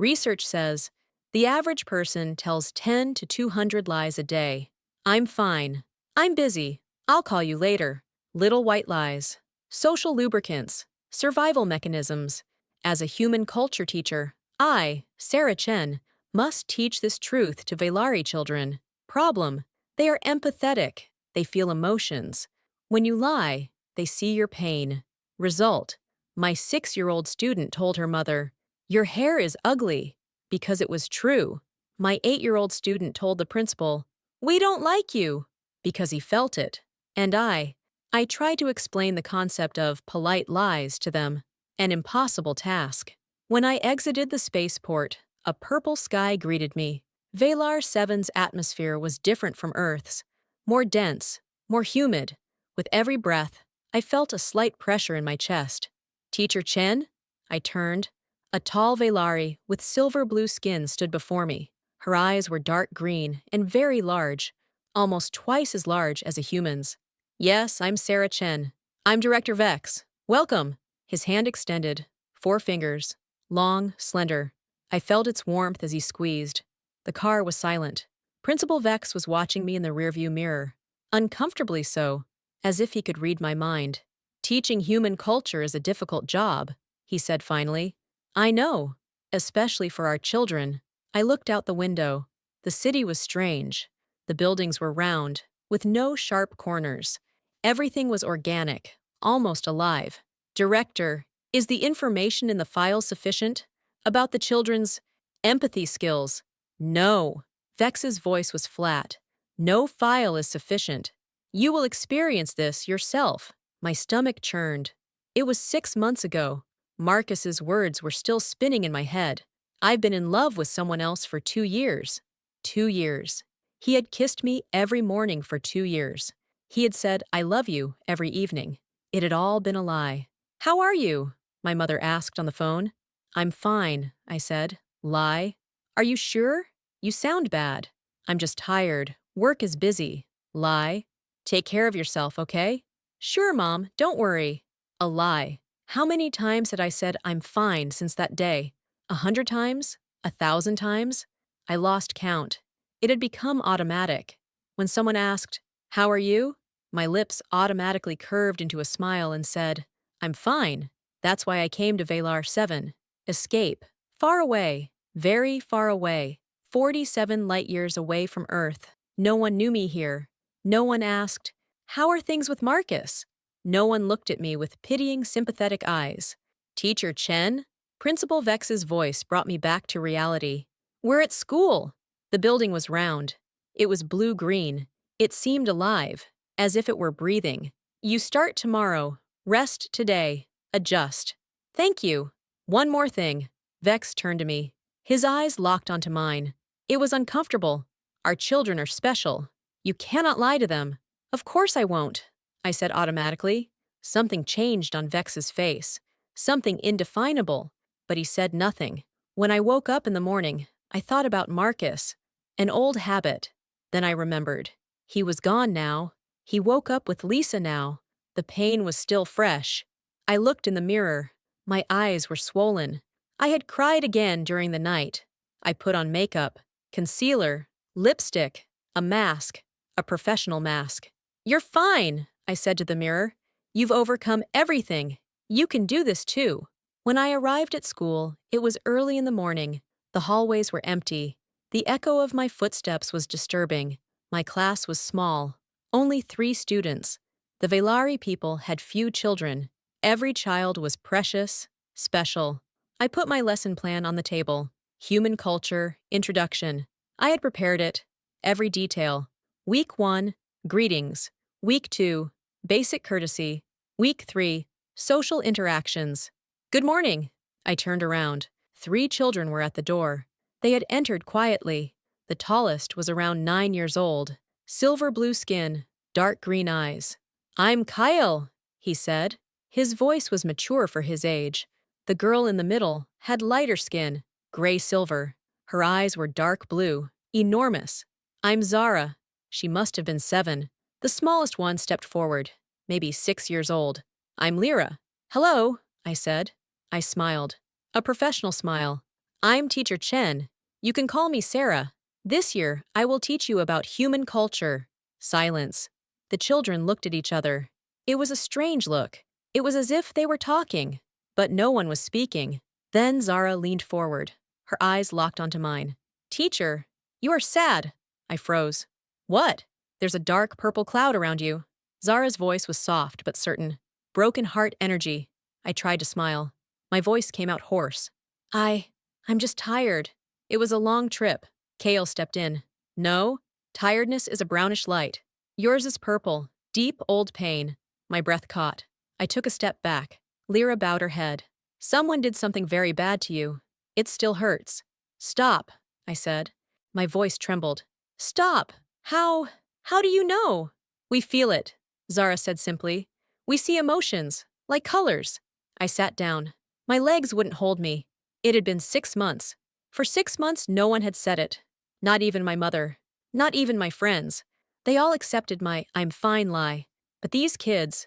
Research says the average person tells 10 to 200 lies a day. I'm fine. I'm busy. I'll call you later. Little white lies. Social lubricants. Survival mechanisms. As a human culture teacher, I, Sarah Chen, must teach this truth to Velari children. Problem: they are empathetic. They feel emotions. When you lie, they see your pain. Result: my 6-year-old student told her mother, "Your hair is ugly," because it was true. My 8-year-old student told the principal, "We don't like you," because he felt it. And I tried to explain the concept of polite lies to them, an impossible task. When I exited the spaceport, a purple sky greeted me. Valar 7's atmosphere was different from Earth's, more dense, more humid. With every breath, I felt a slight pressure in my chest. "Teacher Chen?" I turned. A tall Velari with silver-blue skin stood before me. Her eyes were dark green and very large, almost twice as large as a human's. "Yes, I'm Sarah Chen. I'm Director Vex. Welcome." His hand extended, 4 fingers, long, slender. I felt its warmth as he squeezed. The car was silent. Principal Vex was watching me in the rearview mirror, uncomfortably so, as if he could read my mind. "Teaching human culture is a difficult job," he said finally. "I know, especially for our children." I looked out the window. The city was strange. The buildings were round, with no sharp corners. Everything was organic, almost alive. "Director, is the information in the file sufficient? About the children's empathy skills?" "No." Vex's voice was flat. "No file is sufficient. You will experience this yourself." My stomach churned. It was 6 months ago. Marcus's words were still spinning in my head. I've been in love with someone else for 2 years. 2 years. He had kissed me every morning for 2 years. He had said, "I love you," every evening. It had all been a lie. "How are you?" my mother asked on the phone. "I'm fine," I said. Lie. "Are you sure? You sound bad." "I'm just tired. Work is busy." Lie. "Take care of yourself, okay?" "Sure, Mom, don't worry." A lie. How many times had I said I'm fine since that day? 100 times? 1,000 times? I lost count. It had become automatic. When someone asked, "How are you?" my lips automatically curved into a smile and said, "I'm fine." That's why I came to Valar 7. Escape. Far away. Very far away. 47 light-years away from Earth. No one knew me here. No one asked, "How are things with Marcus?" No one looked at me with pitying, sympathetic eyes. "Teacher Chen?" Principal Vex's voice brought me back to reality. "We're at school." The building was round. It was blue-green. It seemed alive, as if it were breathing. "You start tomorrow. Rest today. Adjust." "Thank you." "One more thing." Vex turned to me. His eyes locked onto mine. It was uncomfortable. "Our children are special. You cannot lie to them." "Of course I won't," I said automatically. Something changed on Vex's face. Something indefinable. But he said nothing. When I woke up in the morning, I thought about Marcus. An old habit. Then I remembered. He was gone now. He woke up with Lisa now. The pain was still fresh. I looked in the mirror. My eyes were swollen. I had cried again during the night. I put on makeup, concealer, lipstick, a mask, a professional mask. "You're fine," I said to the mirror. "You've overcome everything. You can do this too." When I arrived at school, it was early in the morning. The hallways were empty. The echo of my footsteps was disturbing. My class was small. Only 3 students. The Velari people had few children. Every child was precious, special. I put my lesson plan on the table. Human culture, introduction. I had prepared it. Every detail. Week 1, greetings. Week 2, basic courtesy. Week 3, social interactions. "Good morning." I turned around. 3 children were at the door. They had entered quietly. The tallest was around 9 years old. Silver blue skin, dark green eyes. "I'm Kael," he said. His voice was mature for his age. The girl in the middle had lighter skin, gray-silver. Her eyes were dark blue, enormous. "I'm Zara." She must have been 7. The smallest one stepped forward, maybe 6 years old. "I'm Lira." "Hello," I said. I smiled. A professional smile. I'm Teacher Chen. You can call me Sarah. This year, I will teach you about human culture. Silence. The children looked at each other. It was a strange look. It was as if they were talking, but no one was speaking. Then Zara leaned forward. Her eyes locked onto mine. Teacher, you are sad. I froze. What? There's a dark purple cloud around you. Zara's voice was soft but certain. Broken heart energy. I tried to smile. My voice came out hoarse. I'm just tired. It was a long trip. Kael stepped in. No, tiredness is a brownish light. Yours is purple, deep old pain. My breath caught. I took a step back. Lira bowed her head. Someone did something very bad to you. It still hurts. Stop, I said. My voice trembled. Stop! How do you know? We feel it, Zara said simply. We see emotions, like colors. I sat down. My legs wouldn't hold me. It had been 6 months. For 6 months, no one had said it. Not even my mother. Not even my friends. They all accepted my "I'm fine" lie. But these kids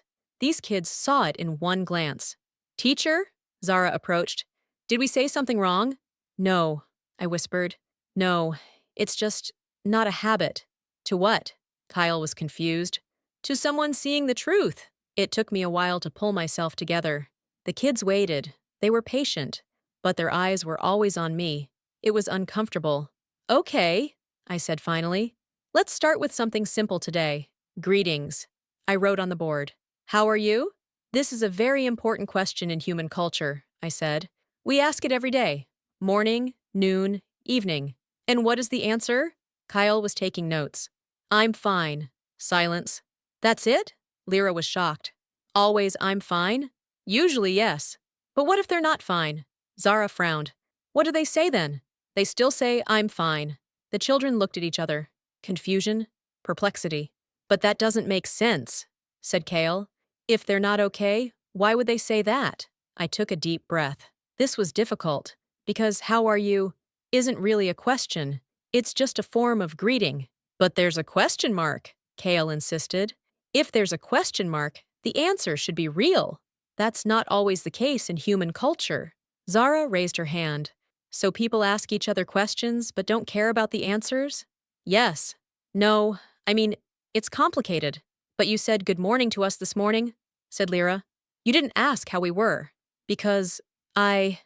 saw it in one glance. Teacher? Zara approached. Did we say something wrong? No, I whispered. No, it's just not a habit. To what? Kael was confused. To someone seeing the truth. It took me a while to pull myself together. The kids waited. They were patient. But their eyes were always on me. It was uncomfortable. Okay, I said finally. Let's start with something simple today. Greetings. I wrote on the board. How are you? This is a very important question in human culture, I said. We ask it every day. Morning, noon, evening. And what is the answer? Kael was taking notes. I'm fine. Silence. That's it? Lira was shocked. Always I'm fine? Usually yes. But what if they're not fine? Zara frowned. What do they say then? They still say I'm fine. The children looked at each other. Confusion, perplexity. But that doesn't make sense, said Kael. If they're not okay, why would they say that? I took a deep breath. This was difficult, because how are you isn't really a question. It's just a form of greeting. But there's a question mark, Kael insisted. If there's a question mark, the answer should be real. That's not always the case in human culture. Zara raised her hand. So people ask each other questions but don't care about the answers? Yes. No, I mean, it's complicated. But you said good morning to us this morning, said Lira. You didn't ask how we were. Because I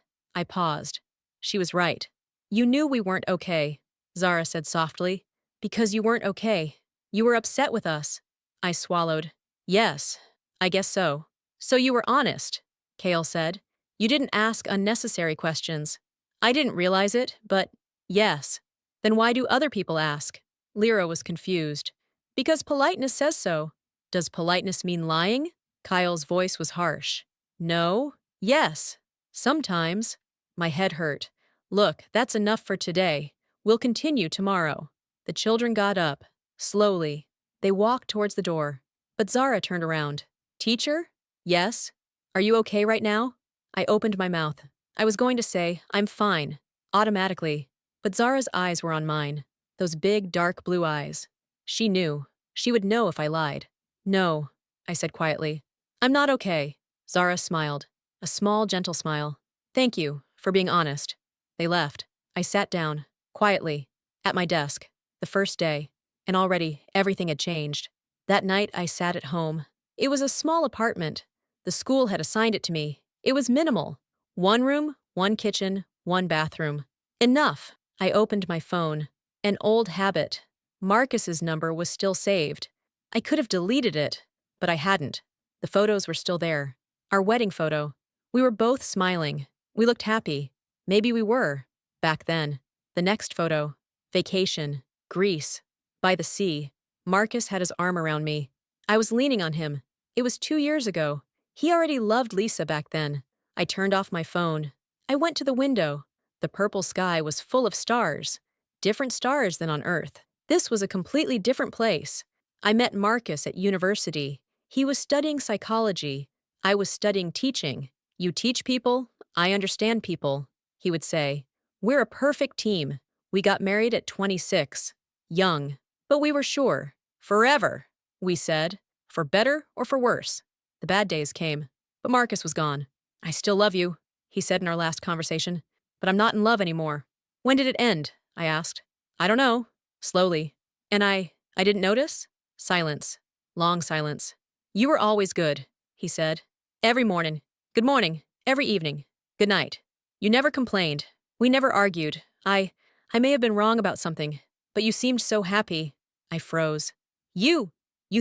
paused. She was right. You knew we weren't okay, Zara said softly. Because you weren't okay. You were upset with us. I swallowed. Yes, I guess so. So you were honest, Kael said. You didn't ask unnecessary questions. I didn't realize it, but yes. Then why do other people ask? Lira was confused. Because politeness says so. Does politeness mean lying? Kael's voice was harsh. No. Yes. Sometimes. My head hurt. Look, that's enough for today. We'll continue tomorrow. The children got up. Slowly. They walked towards the door. But Zara turned around. Teacher? Yes? Are you okay right now? I opened my mouth. I was going to say, I'm fine. Automatically. But Zara's eyes were on mine. Those big, dark blue eyes. She knew. She would know if I lied. No, I said quietly. I'm not okay. Zara smiled. A small, gentle smile. Thank you for being honest. They left. I sat down, quietly, at my desk, the first day, and already everything had changed. That night I sat at home. It was a small apartment. The school had assigned it to me. It was minimal. 1 room, 1 kitchen, 1 bathroom. Enough. I opened my phone. An old habit. Marcus's number was still saved. I could have deleted it, but I hadn't. The photos were still there. Our wedding photo. We were both smiling. We looked happy. Maybe we were, back then. The next photo. Vacation. Greece. By the sea. Marcus had his arm around me. I was leaning on him. It was 2 years ago. He already loved Lisa back then. I turned off my phone. I went to the window. The purple sky was full of stars. Different stars than on Earth. This was a completely different place. I met Marcus at university. He was studying psychology. I was studying teaching. You teach people, I understand people, he would say. We're a perfect team. We got married at 26. Young. But we were sure. Forever, we said. For better or for worse. The bad days came. But Marcus was gone. I still love you, he said in our last conversation. but I'm not in love anymore. When did it end? I asked. I don't know. Slowly. And I didn't notice? Silence. Long silence. You were always good, he said. Every morning. Good morning. Every evening. Good night. You never complained. We never argued. I may have been wrong about something, but you seemed so happy. I froze. You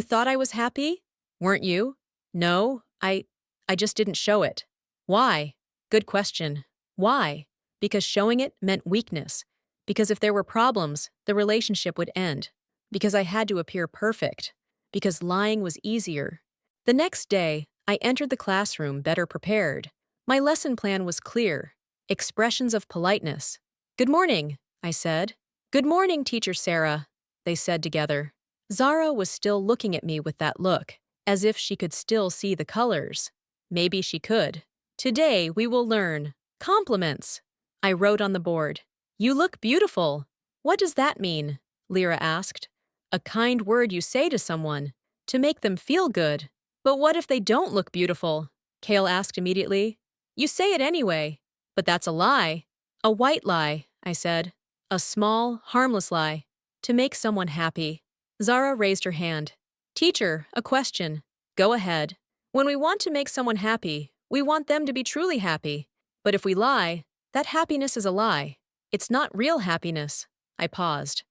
thought I was happy? Weren't you? No, I just didn't show it. Why? Good question. Why? Because showing it meant weakness. Because if there were problems, the relationship would end. Because I had to appear perfect. Because lying was easier. The next day, I entered the classroom better prepared. My lesson plan was clear. Expressions of politeness. Good morning, I said. Good morning, Teacher Sarah, they said together. Zara was still looking at me with that look, as if she could still see the colors. Maybe she could. Today we will learn compliments. I wrote on the board. You look beautiful. What does that mean? Lira asked. A kind word you say to someone, to make them feel good. But what if they don't look beautiful? Kael asked immediately. You say it anyway. But that's a lie. A white lie, I said. A small, harmless lie. To make someone happy. Zara raised her hand. Teacher, a question. Go ahead. When we want to make someone happy, we want them to be truly happy. But if we lie, that happiness is a lie. It's not real happiness. I paused.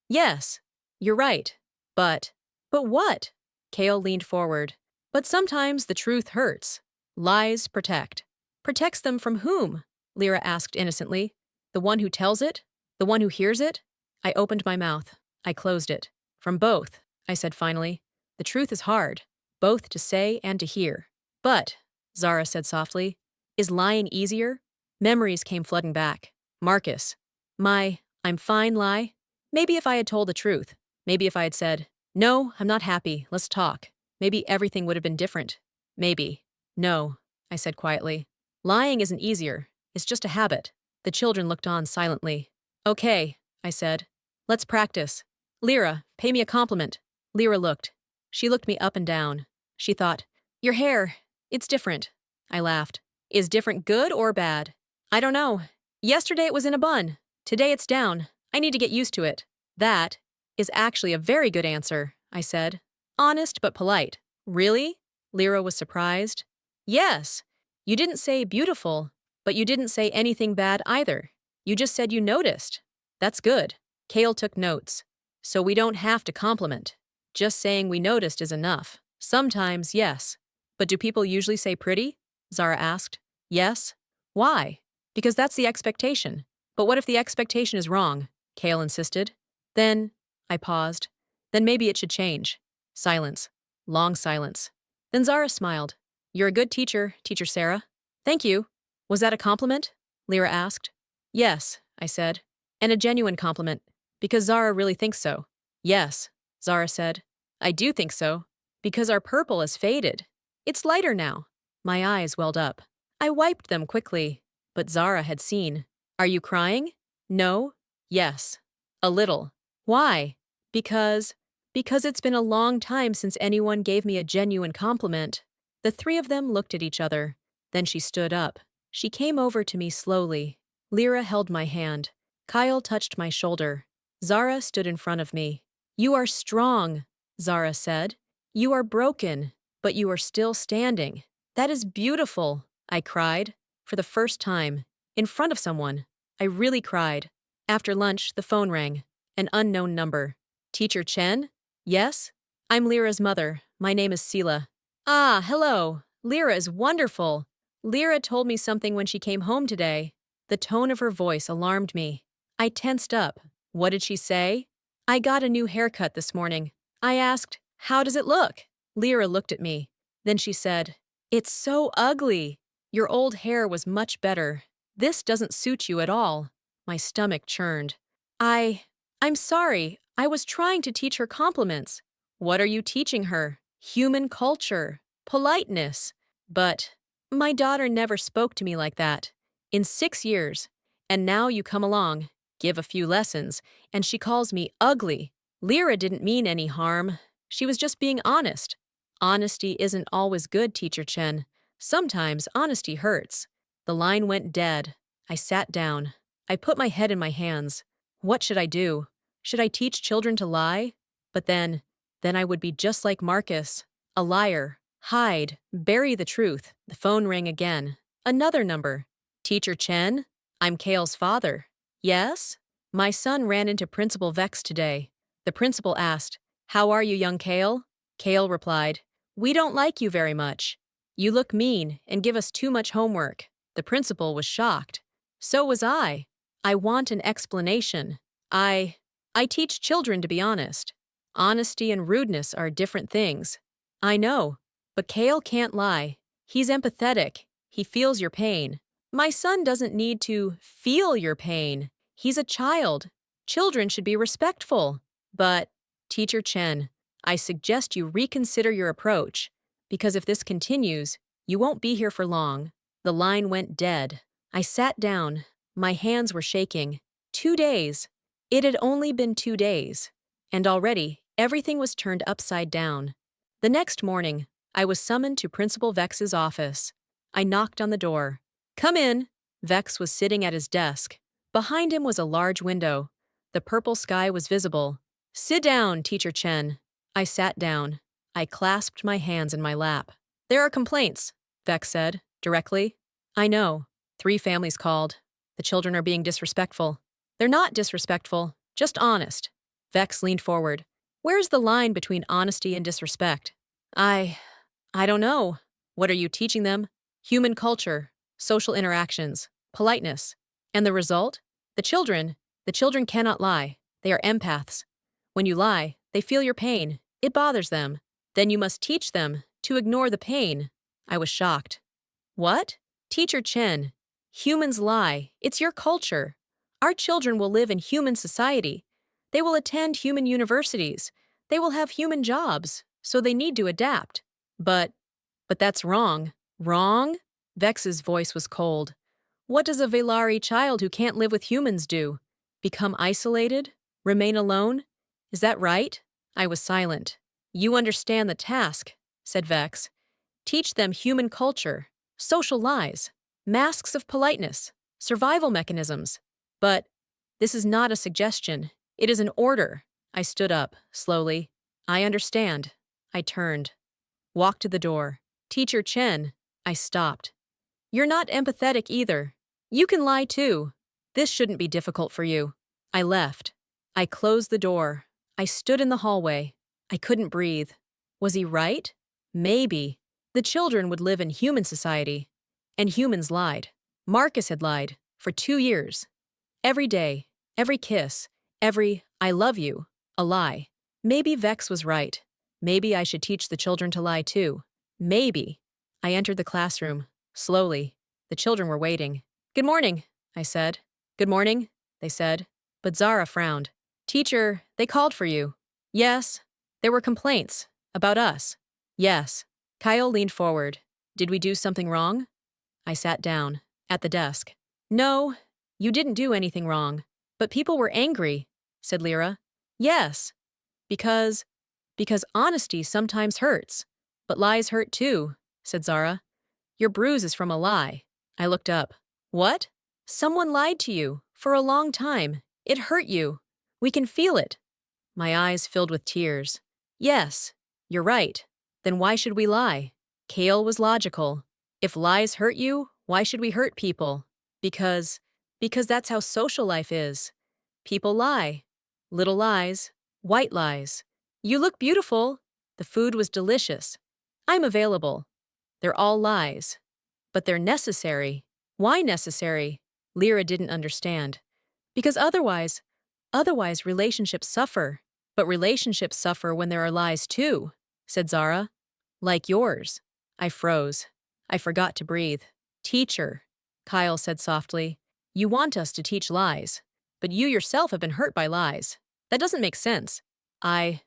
Yes, you're right. But what? Kael leaned forward. But sometimes the truth hurts. Lies protect. Protects them from whom? Lira asked innocently. The one who tells it? The one who hears it? I opened my mouth. I closed it. From both, I said finally. The truth is hard, both to say and to hear. But, Zara said softly, is lying easier? Memories came flooding back. Marcus. I'm fine lie? Maybe if I had told the truth. Maybe if I had said, no, I'm not happy, let's talk. Maybe everything would have been different. Maybe. No, I said quietly. Lying isn't easier. It's just a habit. The children looked on silently. Okay, I said. Let's practice. Lira, pay me a compliment. Lira looked. She looked me up and down. She thought, your hair, it's different. I laughed. Is different good or bad? I don't know. Yesterday it was in a bun. Today it's down. I need to get used to it. That is actually a very good answer, I said. Honest but polite. Really? Lira was surprised. Yes. You didn't say beautiful, but you didn't say anything bad either. You just said you noticed. That's good. Kael took notes. So we don't have to compliment. Just saying we noticed is enough. Sometimes, yes. But do people usually say pretty? Zara asked. Yes. Why? Because that's the expectation. But what if the expectation is wrong? Kael insisted. Then, I paused. Then maybe it should change. Silence. Long silence. Then Zara smiled. You're a good teacher, Teacher Sarah. Thank you. Was that a compliment? Lira asked. Yes, I said. And a genuine compliment. Because Zara really thinks so. Yes, Zara said. I do think so. Because our purple has faded. It's lighter now. My eyes welled up. I wiped them quickly. But Zara had seen. Are you crying? No. Yes. A little. Why? Because it's been a long time since anyone gave me a genuine compliment. The three of them looked at each other. Then she stood up. She came over to me slowly. Lira held my hand. Kael touched my shoulder. Zara stood in front of me. You are strong, Zara said. You are broken, but you are still standing. That is beautiful, I cried. For the first time. In front of someone. I really cried. After lunch, the phone rang. An unknown number. Teacher Chen? Yes? I'm Lira's mother. My name is Sila. Ah, hello. Lira is wonderful. Lira told me something when she came home today. The tone of her voice alarmed me. I tensed up. What did she say? I got a new haircut this morning. I asked, how does it look? Lira looked at me. Then she said, it's so ugly. Your old hair was much better. This doesn't suit you at all. My stomach churned. I'm sorry. I was trying to teach her compliments. What are you teaching her? Human culture. Politeness. But my daughter never spoke to me like that. In 6 years. And now you come along, give a few lessons, and she calls me ugly. Lira didn't mean any harm. She was just being honest. Honesty isn't always good, Teacher Chen. Sometimes honesty hurts. The line went dead. I sat down. I put my head in my hands. What should I do? Should I teach children to lie? But then I would be just like Marcus. A liar. Hide. Bury the truth. The phone rang again. Another number. Teacher Chen? I'm Kael's father. Yes? My son ran into Principal Vex today. The principal asked, "How are you, young Kael?" Kael replied, "We don't like you very much. You look mean and give us too much homework." The principal was shocked. So was I. I want an explanation. I teach children to be honest. Honesty and rudeness are different things. I know, but Kael can't lie. He's empathetic. He feels your pain. My son doesn't need to feel your pain. He's a child. Children should be respectful. But, Teacher Chen, I suggest you reconsider your approach, because if this continues, you won't be here for long. The line went dead. I sat down. My hands were shaking. 2 days. It had only been 2 days. And already, everything was turned upside down. The next morning, I was summoned to Principal Vex's office. I knocked on the door. "Come in." Vex was sitting at his desk. Behind him was a large window. The purple sky was visible. "Sit down, Teacher Chen." I sat down. I clasped my hands in my lap. "There are complaints," Vex said, directly. "I know. 3 families called. The children are being disrespectful." "They're not disrespectful, just honest." Vex leaned forward. "Where's the line between honesty and disrespect?" I don't know. What are you teaching them? Human culture, social interactions, politeness. And the result? The children cannot lie. They are empaths. When you lie, they feel your pain. It bothers them. Then you must teach them to ignore the pain. I was shocked. What? Teacher Chen, humans lie. It's your culture. Our children will live in human society. They will attend human universities. They will have human jobs, so they need to adapt. But that's wrong. Wrong? Vex's voice was cold. What does a Velari child who can't live with humans do? Become isolated? Remain alone? Is that right? I was silent. You understand the task, said Vex. Teach them human culture, social lies, masks of politeness, survival mechanisms. But this is not a suggestion. It is an order. I stood up, slowly. I understand. I turned. Walked to the door. Teacher Chen. I stopped. You're not empathetic either. You can lie too. This shouldn't be difficult for you. I left. I closed the door. I stood in the hallway. I couldn't breathe. Was he right? Maybe. The children would live in human society. And humans lied. Marcus had lied for 2 years. Every day, every kiss, every "I love you," a lie. Maybe Vex was right. Maybe I should teach the children to lie too. Maybe. I entered the classroom, slowly. The children were waiting. "Good morning," I said. "Good morning," they said. But Zara frowned. "Teacher, they called for you." "Yes." "There were complaints. About us." "Yes." Kael leaned forward. "Did we do something wrong?" I sat down, at the desk. "No, you didn't do anything wrong. But people were angry," said Lira. "Yes. Because honesty sometimes hurts. But lies hurt too," said Zara. "Your bruise is from a lie." I looked up. "What?" "Someone lied to you, for a long time. It hurt you. We can feel it." My eyes filled with tears. "Yes, you're right. Then why should we lie?" Kael was logical. "If lies hurt you, why should we hurt people?" Because that's how social life is. People lie. Little lies. White lies. "You look beautiful." "The food was delicious." "I'm available." They're all lies. But they're necessary. Why necessary? Lira didn't understand. Because otherwise relationships suffer. But relationships suffer when there are lies too, said Zara. Like yours. I froze. I forgot to breathe. "Teacher," Kael said softly, "you want us to teach lies. But you yourself have been hurt by lies. That doesn't make sense." I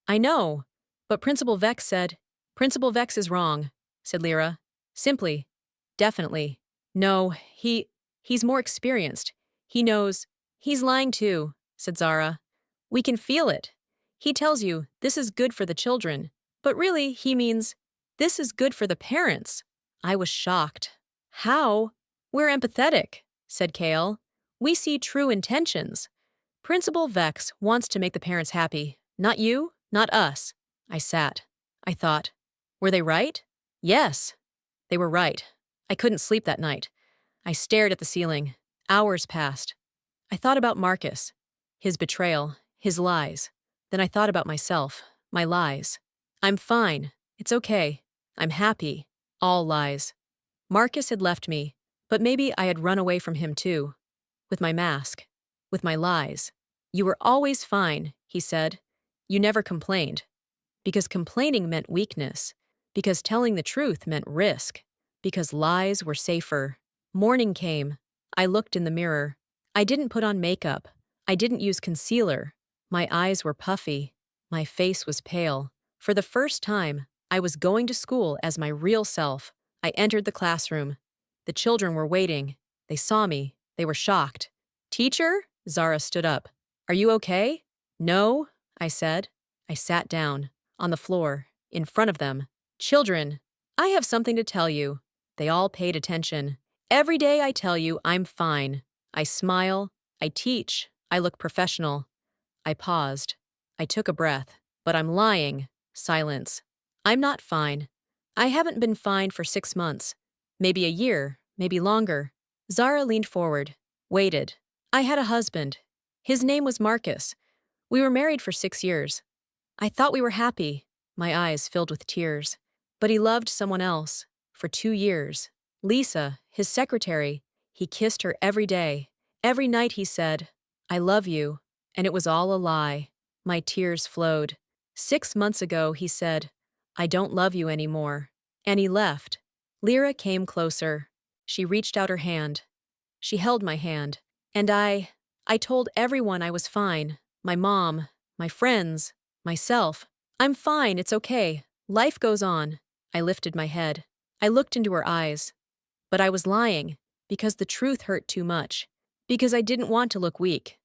know. But Principal Vex said, "Principal Vex is wrong," said Lira. Simply. Definitely. "No, he's more experienced. He knows." "He's lying too," said Zara. "We can feel it. He tells you this is good for the children. But really, he means this is good for the parents." I was shocked. "How? We're empathetic." said Kael. We see true intentions. Principal Vex wants to make the parents happy. Not you, not us. I sat. I thought. Were they right? Yes. They were right. I couldn't sleep that night. I stared at the ceiling. Hours passed. I thought about Marcus, his betrayal, his lies. Then I thought about myself, my lies. I'm fine. It's okay. I'm happy. All lies. Marcus had left me, but maybe I had run away from him too. With my mask. With my lies. You were always fine, he said. You never complained. Because complaining meant weakness. Because telling the truth meant risk. Because lies were safer. Morning came. I looked in the mirror. I didn't put on makeup. I didn't use concealer. My eyes were puffy. My face was pale. For the first time, I was going to school as my real self. I entered the classroom. The children were waiting. They saw me. They were shocked. Teacher? Zara stood up. Are you okay? No, I said. I sat down. On the floor. In front of them. Children, I have something to tell you. They all paid attention. Every day I tell you I'm fine. I smile. I teach. I look professional. I paused. I took a breath. But I'm lying. Silence. I'm not fine. I haven't been fine for 6 months. Maybe a year. Maybe longer. Zara leaned forward. Waited. I had a husband. His name was Marcus. We were married for 6 years. I thought we were happy. My eyes filled with tears. But he loved someone else. For 2 years. Lisa, his secretary. He kissed her every day. Every night he said, I love you. And it was all a lie. My tears flowed. 6 months ago, he said, I don't love you anymore. And he left. Lira came closer. She reached out her hand. She held my hand. And I told everyone I was fine. My mom, my friends, myself. I'm fine, it's okay. Life goes on. I lifted my head. I looked into her eyes. But I was lying, because the truth hurt too much. Because I didn't want to look weak.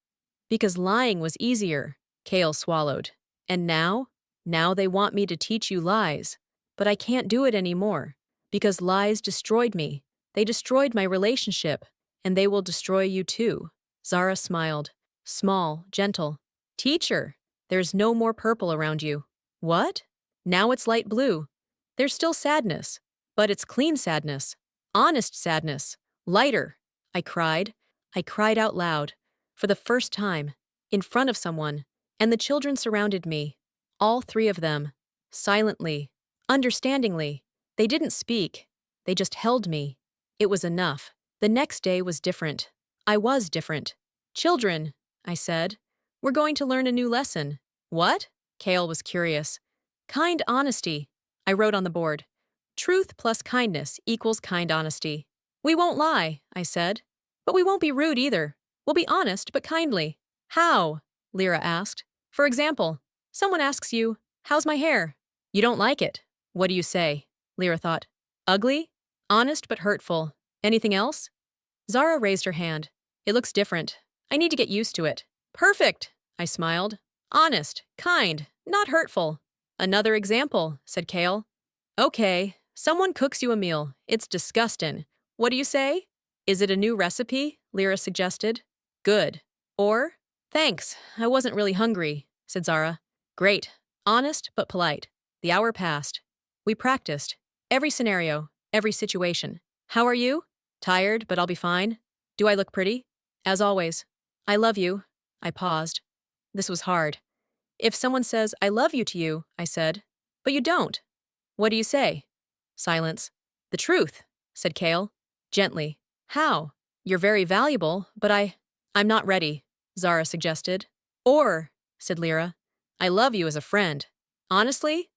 Because lying was easier. Kael swallowed. And now? Now they want me to teach you lies. But I can't do it anymore. Because lies destroyed me. They destroyed my relationship. And they will destroy you too. Zara smiled. Small, gentle. Teacher, there's no more purple around you. What? Now it's light blue. There's still sadness. But it's clean sadness. Honest sadness. Lighter. I cried. I cried out loud. For the first time. In front of someone. And the children surrounded me. All 3 of them. Silently. Understandingly. They didn't speak. They just held me. It was enough. The next day was different. I was different. Children, I said. We're going to learn a new lesson. What? Kael was curious. Kind honesty. I wrote on the board. Truth plus kindness equals kind honesty. We won't lie, I said. But we won't be rude either. We'll be honest but kindly. How? Lira asked. For example, someone asks you, how's my hair? You don't like it. What do you say? Lira thought. Ugly? Honest but hurtful. Anything else? Zara raised her hand. It looks different. I need to get used to it. Perfect, I smiled. Honest, kind, not hurtful. Another example, said Kael. Okay, someone cooks you a meal. It's disgusting. What do you say? Is it a new recipe? Lira suggested. Good. Or, thanks, I wasn't really hungry, said Zara. Great. Honest but polite. The hour passed. We practiced. Every scenario, every situation. How are you? Tired, but I'll be fine. Do I look pretty? As always. I love you. I paused. This was hard. If someone says, I love you to you, I said, but you don't. What do you say? Silence. The truth, said Kael. Gently. How? You're very valuable, but I'm not ready, Zara suggested. Or, said Lira, I love you as a friend. Honestly?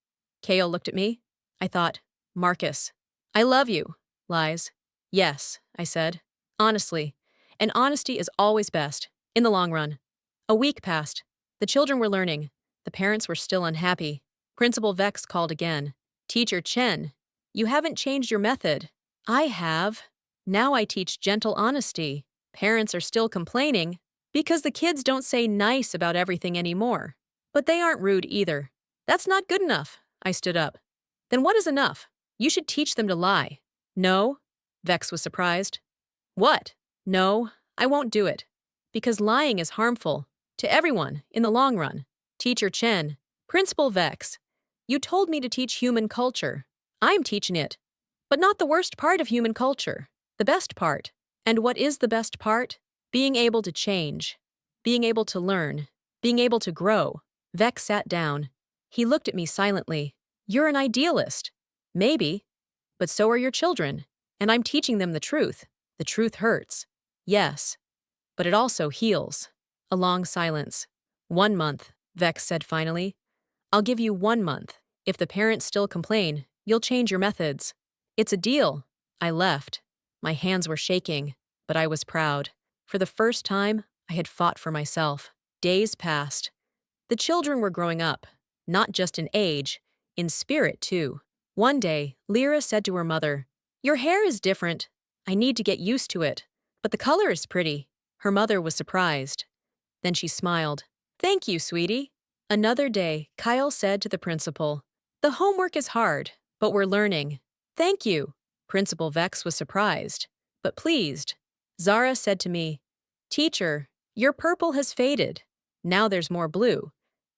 Kael looked at me. I thought, Marcus. I love you. Lies. Yes, I said. Honestly. And honesty is always best, in the long run. A week passed. The children were learning. The parents were still unhappy. Principal Vex called again. Teacher Chen, you haven't changed your method. I have. Now I teach gentle honesty. Parents are still complaining because the kids don't say nice about everything anymore. But they aren't rude either. That's not good enough. I stood up. Then what is enough? You should teach them to lie. No? Vex was surprised. What? No, I won't do it. Because lying is harmful. To everyone, in the long run. Teacher Chen, Principal Vex, you told me to teach human culture. I'm teaching it. But not the worst part of human culture. The best part. And what is the best part? Being able to change. Being able to learn. Being able to grow. Vex sat down. He looked at me silently. You're an idealist. Maybe. But so are your children. And I'm teaching them the truth. The truth hurts. Yes. But it also heals. A long silence. 1 month, Vex said finally. I'll give you 1 month. If the parents still complain, you'll change your methods. It's a deal. I left. My hands were shaking, but I was proud. For the first time, I had fought for myself. Days passed. The children were growing up, not just in age, in spirit too. One day, Lira said to her mother, "Your hair is different. I need to get used to it. But the color is pretty." Her mother was surprised. Then she smiled. "Thank you, sweetie." Another day, Kael said to the principal, "The homework is hard, but we're learning." "Thank you." Principal Vex was surprised, but pleased. Zara said to me, "Teacher, your purple has faded. Now there's more blue.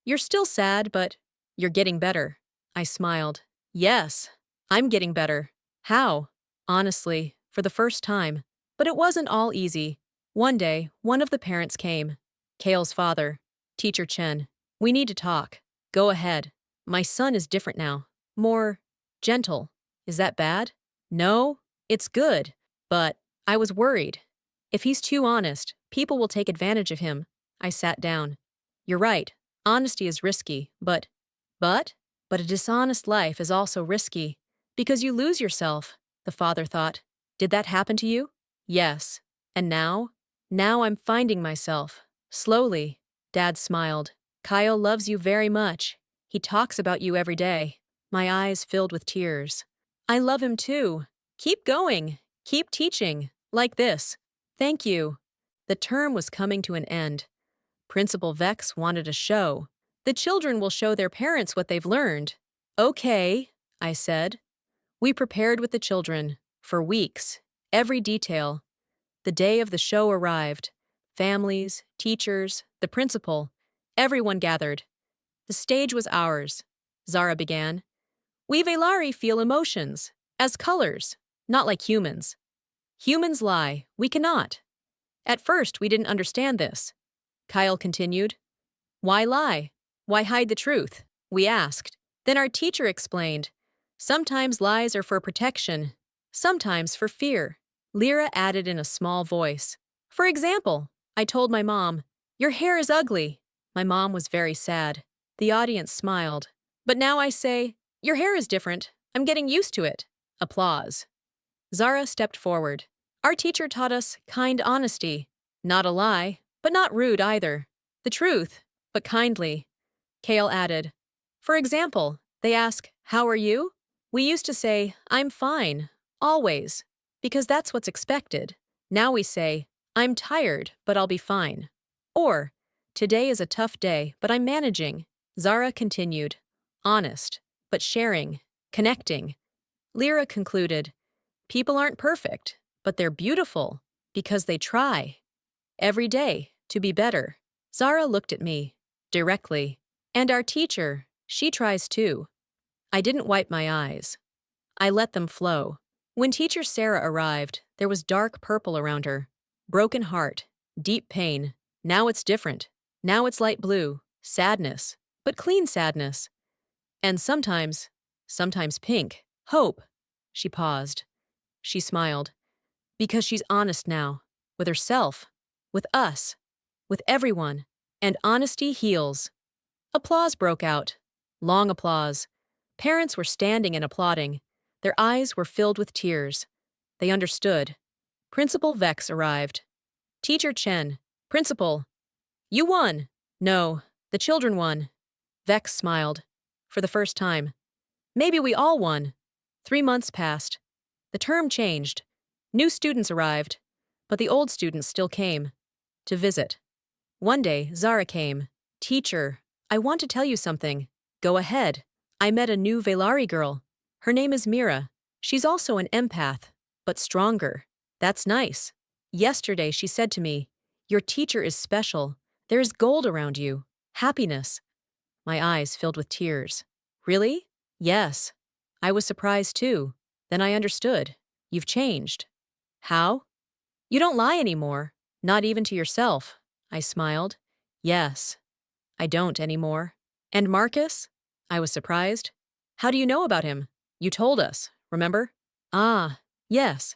You're still sad, but you're getting better." I smiled. "Yes, I'm getting better." "How?" Honestly, for the first time. But it wasn't all easy. One day, one of the parents came. Kael's father. "Teacher Chen, we need to talk." "Go ahead." "My son is different now. More gentle." "Is that bad?" "No, it's good. But I was worried. If he's too honest, people will take advantage of him." I sat down. "You're right. Honesty is risky, but a dishonest life is also risky. Because you lose yourself," the father thought. "Did that happen to you?" "Yes. And now?" "Now I'm finding myself. Slowly." Dad smiled. "Kael loves you very much. He talks about you every day." My eyes filled with tears. "I love him too. Keep going. Keep teaching. Like this." "Thank you." The term was coming to an end. Principal Vex wanted a show. "The children will show their parents what they've learned." "Okay," I said. We prepared with the children. For weeks. Every detail. The day of the show arrived. Families, teachers, the principal. Everyone gathered. The stage was ours. Zara began. "We Velari feel emotions. As colors. Not like humans. Humans lie. We cannot." At first, we didn't understand this. Kael continued. "Why lie? Why hide the truth?" We asked. Then our teacher explained. "Sometimes lies are for protection. Sometimes for fear." Lira added in a small voice. "For example, I told my mom, 'Your hair is ugly.' My mom was very sad. The audience smiled. But now I say, 'Your hair is different. I'm getting used to it.'" Applause. Zara stepped forward. "Our teacher taught us kind honesty. Not a lie, but not rude either. The truth, but kindly." Kael added. "For example, they ask, 'How are you?' We used to say, 'I'm fine,' always, because that's what's expected. Now we say, 'I'm tired, but I'll be fine.' Or, 'Today is a tough day, but I'm managing.'" Zara continued. "Honest, but sharing, connecting." Lira concluded. "People aren't perfect, but they're beautiful, because they try. Every day, to be better." Zara looked at me, directly. "And our teacher, she tries too." I didn't wipe my eyes. I let them flow. When teacher Sarah arrived, there was dark purple around her. Broken heart, deep pain. Now it's different. Now it's light blue, sadness, but clean sadness. And sometimes pink, hope. She paused. She smiled. Because she's honest now, with herself, with us, with everyone. And honesty heals. Applause broke out. Long applause. Parents were standing and applauding. Their eyes were filled with tears. They understood. Principal Vex arrived. "Teacher Chen, Principal, you won." "No, the children won." Vex smiled. "For the first time. Maybe we all won." 3 months passed. The term changed. New students arrived. But the old students still came. To visit. One day, Zara came. "Teacher, I want to tell you something." "Go ahead." "I met a new Velari girl. Her name is Mira. She's also an empath, but stronger." "That's nice." Yesterday, she said to me, "Your teacher is special. There is gold around you. Happiness." My eyes filled with tears. Really? Yes. I was surprised too. Then I understood. You've changed. How? You don't lie anymore. Not even to yourself. I smiled. Yes. I don't anymore. And Marcus? I was surprised. How do you know about him? You told us, remember? Ah, yes.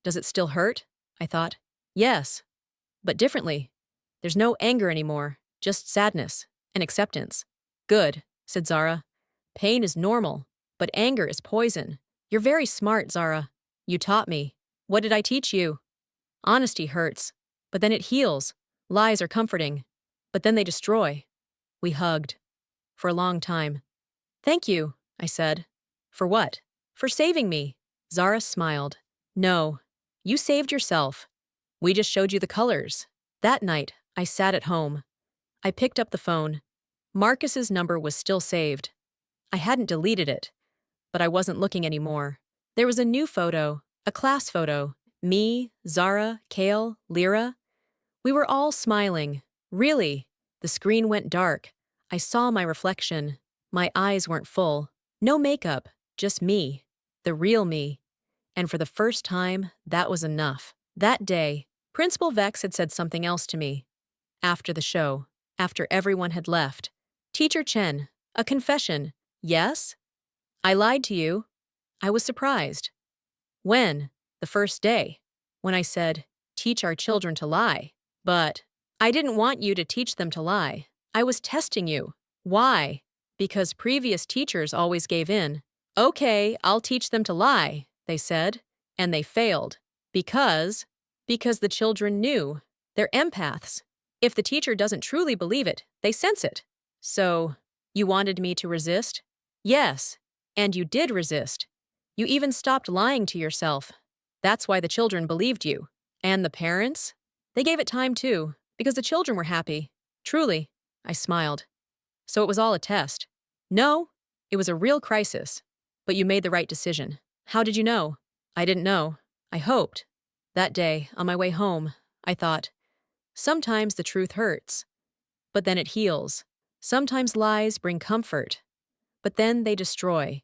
Does it still hurt? I thought. Yes, but differently. There's no anger anymore, just sadness and acceptance. Good, said Zara. Pain is normal, but anger is poison. You're very smart, Zara. You taught me. What did I teach you? Honesty hurts, but then it heals. Lies are comforting, but then they destroy. We hugged. For a long time. Thank you, I said. For what? For saving me. Zara smiled. No, you saved yourself. We just showed you the colors. That night, I sat at home. I picked up the phone. Marcus's number was still saved. I hadn't deleted it, but I wasn't looking anymore. There was a new photo, a class photo. Me, Zara, Kael, Lira. We were all smiling. Really. The screen went dark. I saw my reflection. My eyes weren't full. No makeup, just me. The real me. And for the first time, that was enough. That day, Principal Vex had said something else to me. After the show, after everyone had left. Teacher Chen, a confession. Yes? I lied to you. I was surprised. When? The first day. When I said, teach our children to lie. But I didn't want you to teach them to lie. I was testing you. Why? Because previous teachers always gave in. Okay, I'll teach them to lie, they said. And they failed. Because the children knew. They're empaths. If the teacher doesn't truly believe it, they sense it. So, you wanted me to resist? Yes. And you did resist. You even stopped lying to yourself. That's why the children believed you. And the parents? They gave it time too, because the children were happy. Truly, I smiled. So it was all a test. No, it was a real crisis. But you made the right decision. How did you know? I didn't know. I hoped. That day, on my way home, I thought, sometimes the truth hurts, but then it heals. Sometimes lies bring comfort, but then they destroy.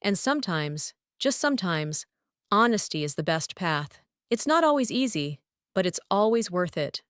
And sometimes, just sometimes, honesty is the best path. It's not always easy, but it's always worth it.